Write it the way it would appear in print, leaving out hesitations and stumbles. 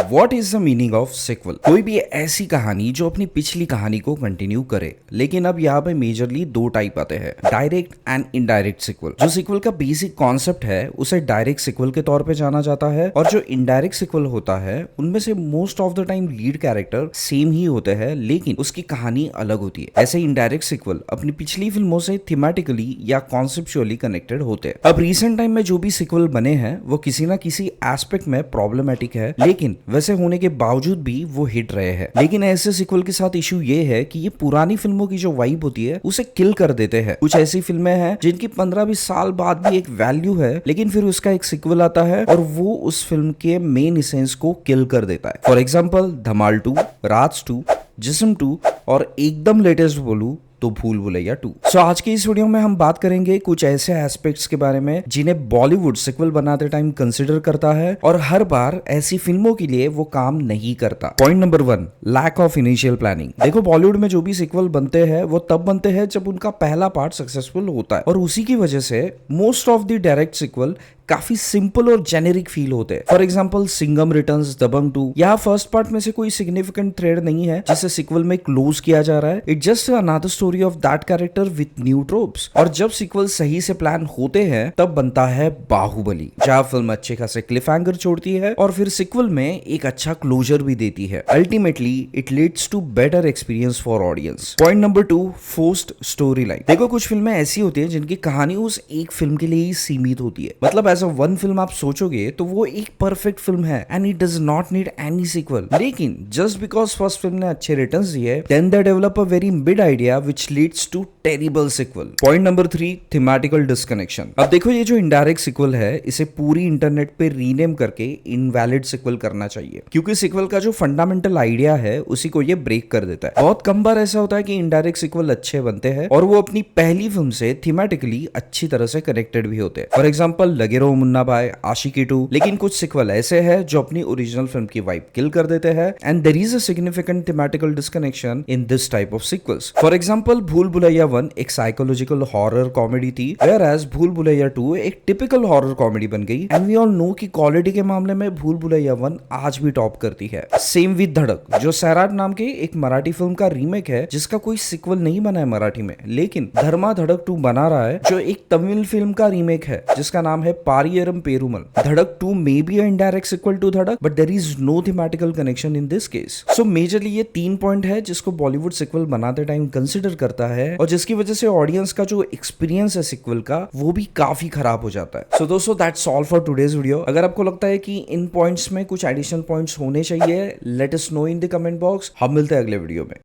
What is the meaning of sequel? कोई भी ऐसी कहानी जो अपनी पिछली कहानी को कंटिन्यू करे। लेकिन अब यहाँ पे मेजरली दो टाइप आते हैं, डायरेक्ट एंड इनडायरेक्ट सिक्वल। जो सिक्वल का बेसिक कॉन्सेप्ट है उसे डायरेक्ट सिक्वल के तौर पे जाना जाता है, और जो इनडायरेक्ट सिक्वल होता है उनमें से most of the time lead character same ही होते हैं लेकिन उसकी कहानी अलग होती है। ऐसे इनडायरेक्ट सिक्वल अपनी पिछली फिल्मों से थीमेटिकली या कॉन्सेप्चुअली कनेक्टेड होते हैं। अब रिसेंट टाइम में जो भी सिक्वल बने हैं वो किसी ना किसी एस्पेक्ट में प्रॉब्लमेटिक है, लेकिन वैसे होने के बावजूद भी वो हिट रहे हैं। लेकिन ऐसे सिक्वल के साथ इशू ये है कि ये पुरानी फिल्मों की जो वाइब होती है उसे किल कर देते हैं। कुछ ऐसी फिल्में हैं जिनकी 15-20 साल बाद भी एक वैल्यू है, लेकिन फिर उसका एक सिक्वल आता है और वो उस फिल्म के मेन इसेंस को किल कर देता है। फॉर एग्जाम्पल धमाल 2, राज 2, जिस्म 2 और एकदम लेटेस्ट बोलूं तो भूल भुलैया 2। सो आज के इस वीडियो में हम बात करेंगे कुछ ऐसे एस्पेक्ट्स के बारे में जिन्हें बॉलीवुड सिक्वल बनाते टाइम कंसिडर करता है और हर बार ऐसी फिल्मों के लिए वो काम नहीं करता। Point number 1, lack of initial planning. देखो, बॉलीवुड में जो भी सिक्वल बनते हैं वो तब बनते हैं जब उनका पहला पार्ट सक्सेसफुल होता है, और उसी की वजह से most of the direct sequel काफी सिंपल और जेनेरिक फील होते हैं। For example Singham returns, Dabangg 2, यहाँ फर्स्ट पार्ट में से कोई सिग्निफिकेंट थ्रेड नहीं है जिसे सिक्वल में क्लोज किया जा रहा है। It just another story of that character with new tropes. और जब सिक्वल सही से प्लान होते हैं तब बनता है बाहुबली, जहाँ फिल्म अच्छे खासे क्लिफ हैंगर छोड़ती है और फिर सिक्वल में एक अच्छा क्लोजर भी देती है। Ultimately it leads to better experience for audience. Point number 2, forced story line. देखो, कुछ फिल्में ऐसी होती है जिनकी कहानी उस एक फिल्म के लिए ही सीमित होती है। मतलब एज अ वन फिल्म आप सोचोगे तो वो एक परफेक्ट फिल्म है and it does not need any sequel. लेकिन जस्ट बिकॉज फर्स्ट फिल्म ने अच्छे रिटर्न्स दिए, then they develop a very big idea which leads to terrible sequel. Point number 3, thematical disconnection. अब देखो, ये जो इनडायरेक्ट सिक्वल है इसे पूरी इंटरनेट पे रीनेम करके इनवैलिड सिक्वल करना चाहिए, क्योंकि सिक्वल का जो फंडामेंटल आइडिया है उसी को ये ब्रेक कर देता है। बहुत कम बार ऐसा होता है कि इनडायरेक्ट सिक्वल अच्छे बनते हैं और वो अपनी पहली फिल्म से थीमेटिकली अच्छी तरह से कनेक्टेड भी होते हैं। फॉर एग्जाम्पल लगे रहो मुन्ना भाई, आशिकी 2। लेकिन कुछ सिक्वल ऐसे हैं जो अपनी ओरिजिनल फिल्म की वाइब किल कर देते हैं, and there is a significant thematical disconnection in this type of sequels. For example Bhool Bhulaiyaa 1 एक साइकोलॉजिकल हॉरर कॉमेडी थी, वेयर एज भूल भुलैया 2 एक टिपिकल हॉरर कॉमेडी बन गई। एंड वी ऑल नो कि क्वालिटी के मामले में भूल भुलैया 1 आज भी टॉप करती है। सेम विद धड़क, जो सैराट नाम के एक मराठी फिल्म का रीमेक है जिसका कोई सिक्वल नहीं बना है मराठी में, लेकिन धर्मा धड़क 2 बना रहा है जो एक तमिल फिल्म का रीमेक है जिसका नाम है पारियरम पेरुमल। धड़क 2 may be an indirect sequel to धड़क, but there is no thematical connection in this case. So majorly ये 3 पॉइंट है जिसको बॉलीवुड सिक्वल बनाते टाइम कंसिडर करता है, और जिसकी वजह से ऑडियंस का जो एक्सपीरियंस है सिक्वल का वो भी काफी खराब हो जाता है। सो दोस्तों, that's all for today's video. अगर आपको लगता है कि इन पॉइंट्स में कुछ एडिशनल पॉइंट्स होने चाहिए, let us know in the comment box. हम मिलते हैं अगले वीडियो में।